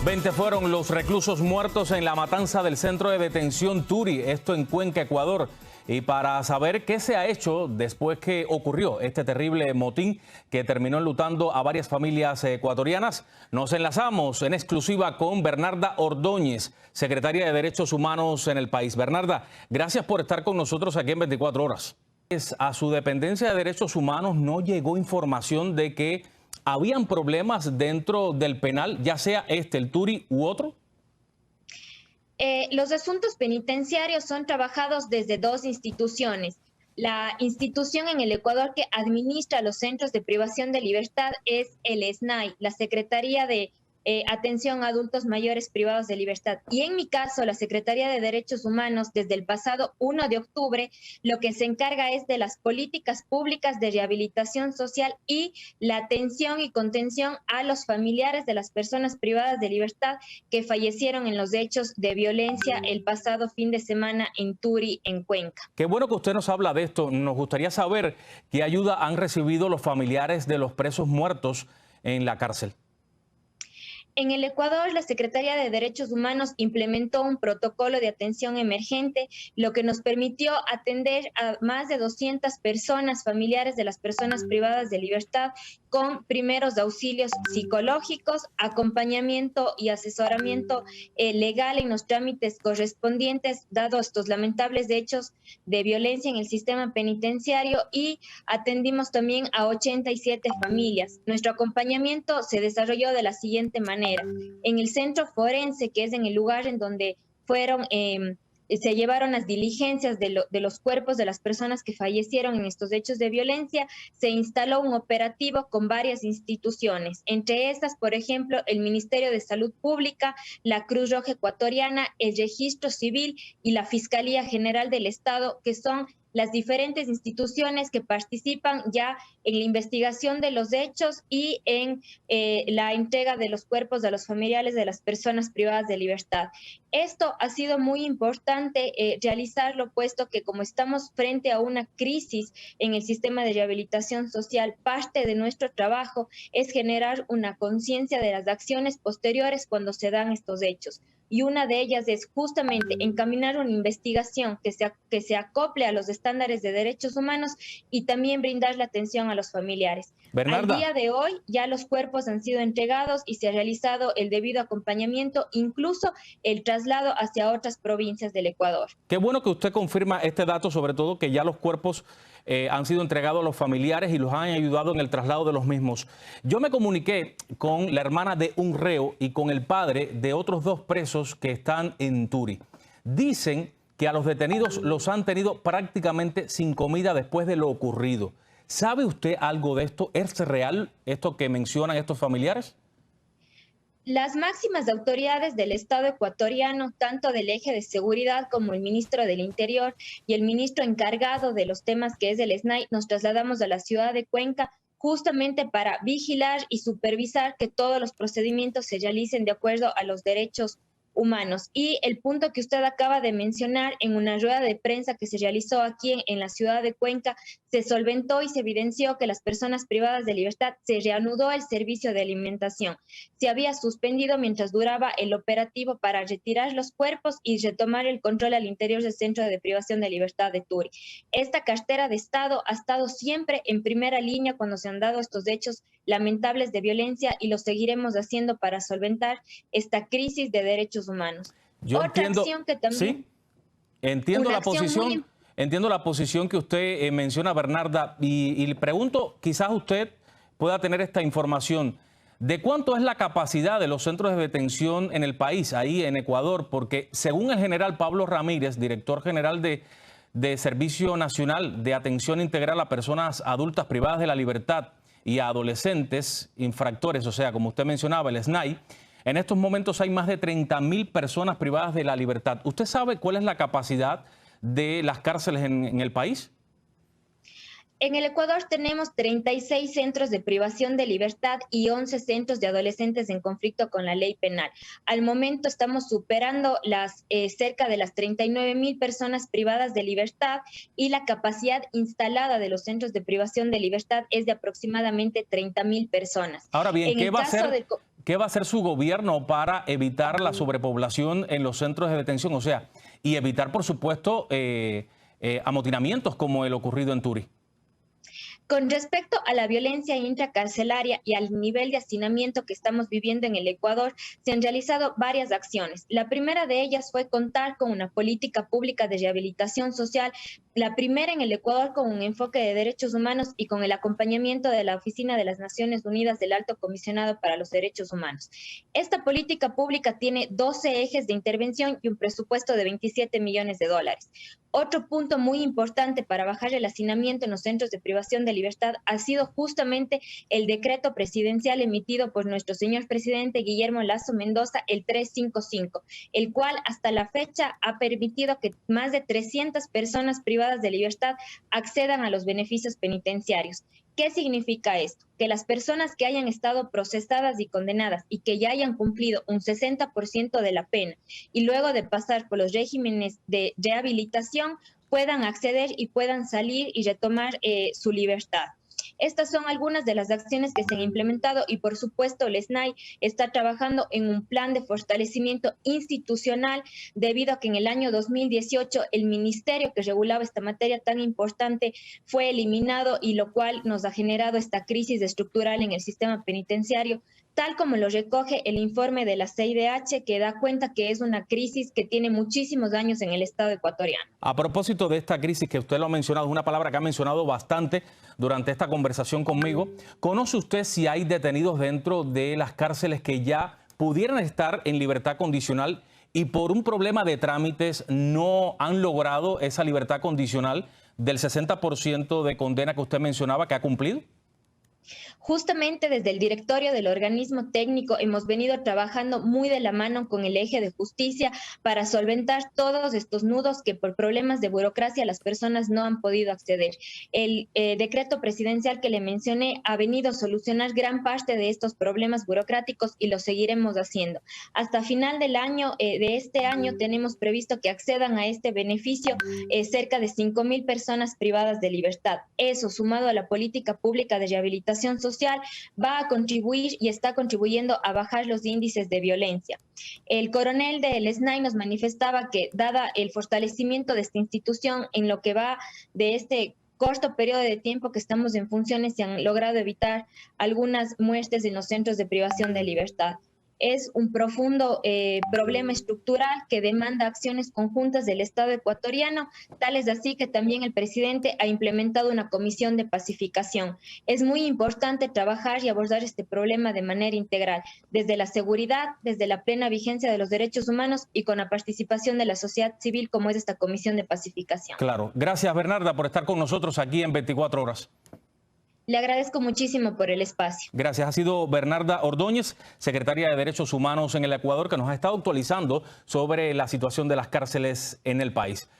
20 fueron los reclusos muertos en la matanza del centro de detención Turi, esto en Cuenca, Ecuador. Y para saber qué se ha hecho después que ocurrió este terrible motín que terminó enlutando a varias familias ecuatorianas, nos enlazamos en exclusiva con Bernarda Ordóñez, secretaria de Derechos Humanos en el país. Bernarda, gracias por estar con nosotros aquí en 24 horas. A su dependencia de Derechos Humanos no llegó información de que habían problemas dentro del penal, ya sea el Turi u otro. Los asuntos penitenciarios son trabajados desde dos instituciones. La institución en el Ecuador que administra los centros de privación de libertad es el SNAI, la Secretaría de Atención a Adultos Mayores Privados de Libertad. Y en mi caso, la Secretaría de Derechos Humanos, desde el pasado 1 de octubre, lo que se encarga es de las políticas públicas de rehabilitación social y la atención y contención a los familiares de las personas privadas de libertad que fallecieron en los hechos de violencia el pasado fin de semana en Turi, en Cuenca. Qué bueno que usted nos habla de esto. Nos gustaría saber qué ayuda han recibido los familiares de los presos muertos en la cárcel. En el Ecuador, la Secretaría de Derechos Humanos implementó un protocolo de atención emergente, lo que nos permitió atender a más de 200 personas, familiares de las personas privadas de libertad, con primeros auxilios psicológicos, acompañamiento y asesoramiento legal en los trámites correspondientes, dado estos lamentables hechos de violencia en el sistema penitenciario, y atendimos también a 87 familias. Nuestro acompañamiento se desarrolló de la siguiente manera. En el centro forense, que es en el lugar en donde se llevaron las diligencias de los cuerpos de las personas que fallecieron en estos hechos de violencia, se instaló un operativo con varias instituciones, entre estas, por ejemplo, el Ministerio de Salud Pública, la Cruz Roja Ecuatoriana, el Registro Civil y la Fiscalía General del Estado, que son las diferentes instituciones que participan ya en la investigación de los hechos y en la entrega de los cuerpos de los familiares de las personas privadas de libertad. Esto ha sido muy importante realizarlo, puesto que como estamos frente a una crisis en el sistema de rehabilitación social, parte de nuestro trabajo es generar una conciencia de las acciones posteriores cuando se dan estos hechos. Y una de ellas es justamente encaminar una investigación que se acople a los estándares de derechos humanos y también brindar la atención a los familiares. Bernarda, al día de hoy ya los cuerpos han sido entregados y se ha realizado el debido acompañamiento, incluso el traslado hacia otras provincias del Ecuador. Qué bueno que usted confirma este dato, sobre todo que ya los cuerpos han sido entregados a los familiares y los han ayudado en el traslado de los mismos. Yo me comuniqué con la hermana de un reo y con el padre de otros 2 presos que están en Turi. Dicen que a los detenidos los han tenido prácticamente sin comida después de lo ocurrido. ¿Sabe usted algo de esto? ¿Es real esto que mencionan estos familiares? Las máximas autoridades del Estado ecuatoriano, tanto del eje de seguridad como el ministro del Interior y el ministro encargado de los temas que es el SNAI, nos trasladamos a la ciudad de Cuenca justamente para vigilar y supervisar que todos los procedimientos se realicen de acuerdo a los derechos humanos. Y el punto que usted acaba de mencionar, en una rueda de prensa que se realizó aquí en la ciudad de Cuenca, se solventó y se evidenció que las personas privadas de libertad se reanudó el servicio de alimentación. Se había suspendido mientras duraba el operativo para retirar los cuerpos y retomar el control al interior del Centro de Privación de Libertad de Turi. Esta cartera de Estado ha estado siempre en primera línea cuando se han dado estos hechos lamentables de violencia y lo seguiremos haciendo para solventar esta crisis de derechos humanos. Yo entiendo, acción que también, sí, entiendo la posición que usted menciona, Bernarda, y le pregunto, quizás usted pueda tener esta información. ¿De cuánto es la capacidad de los centros de detención en el país, ahí en Ecuador? Porque según el general Pablo Ramírez, director general de Servicio Nacional de Atención Integral a Personas Adultas Privadas de la Libertad y a Adolescentes Infractores, o sea, como usted mencionaba, el SNAI, en estos momentos hay más de 30.000 personas privadas de la libertad. ¿Usted sabe cuál es la capacidad de las cárceles en el país? En el Ecuador tenemos 36 centros de privación de libertad y 11 centros de adolescentes en conflicto con la ley penal. Al momento estamos superando cerca de las 39.000 personas privadas de libertad y la capacidad instalada de los centros de privación de libertad es de aproximadamente 30.000 personas. Ahora bien, ¿qué va a hacer su gobierno para evitar la sobrepoblación en los centros de detención? O sea, y evitar, por supuesto, amotinamientos como el ocurrido en Turi. Con respecto a la violencia intracarcelaria y al nivel de hacinamiento que estamos viviendo en el Ecuador, se han realizado varias acciones. La primera de ellas fue contar con una política pública de rehabilitación social, la primera en el Ecuador con un enfoque de derechos humanos y con el acompañamiento de la Oficina de las Naciones Unidas del Alto Comisionado para los Derechos Humanos. Esta política pública tiene 12 ejes de intervención y un presupuesto de 27 millones de dólares. Otro punto muy importante para bajar el hacinamiento en los centros de privación de libertad ha sido justamente el decreto presidencial emitido por nuestro señor presidente Guillermo Lasso Mendoza, el 355, el cual hasta la fecha ha permitido que más de 300 personas privadas de libertad accedan a los beneficios penitenciarios. ¿Qué significa esto? Que las personas que hayan estado procesadas y condenadas y que ya hayan cumplido un 60% de la pena y luego de pasar por los regímenes de rehabilitación puedan acceder y puedan salir y retomar su libertad. Estas son algunas de las acciones que se han implementado y por supuesto el SNAI está trabajando en un plan de fortalecimiento institucional debido a que en el año 2018 el ministerio que regulaba esta materia tan importante fue eliminado y lo cual nos ha generado esta crisis estructural en el sistema penitenciario, tal como lo recoge el informe de la CIDH, que da cuenta que es una crisis que tiene muchísimos años en el Estado ecuatoriano. A propósito de esta crisis que usted lo ha mencionado, es una palabra que ha mencionado bastante durante esta conversación conmigo. ¿Conoce usted si hay detenidos dentro de las cárceles que ya pudieran estar en libertad condicional y por un problema de trámites no han logrado esa libertad condicional del 60% de condena que usted mencionaba que ha cumplido? Justamente desde el directorio del organismo técnico hemos venido trabajando muy de la mano con el eje de justicia para solventar todos estos nudos que por problemas de burocracia las personas no han podido acceder. El decreto presidencial que le mencioné ha venido a solucionar gran parte de estos problemas burocráticos y lo seguiremos haciendo. Hasta final del año, de este año, tenemos previsto que accedan a este beneficio cerca de 5.000 personas privadas de libertad. Eso, sumado a la política pública de rehabilitación social, va a contribuir y está contribuyendo a bajar los índices de violencia. El coronel del SNAI nos manifestaba que, dada el fortalecimiento de esta institución en lo que va de este corto periodo de tiempo que estamos en funciones, se han logrado evitar algunas muertes en los centros de privación de libertad. Es un profundo problema estructural que demanda acciones conjuntas del Estado ecuatoriano, tal es así que también el presidente ha implementado una comisión de pacificación. Es muy importante trabajar y abordar este problema de manera integral, desde la seguridad, desde la plena vigencia de los derechos humanos y con la participación de la sociedad civil como es esta comisión de pacificación. Claro. Gracias, Bernarda, por estar con nosotros aquí en 24 horas. Le agradezco muchísimo por el espacio. Gracias. Ha sido Bernarda Ordóñez, secretaria de Derechos Humanos en el Ecuador, que nos ha estado actualizando sobre la situación de las cárceles en el país.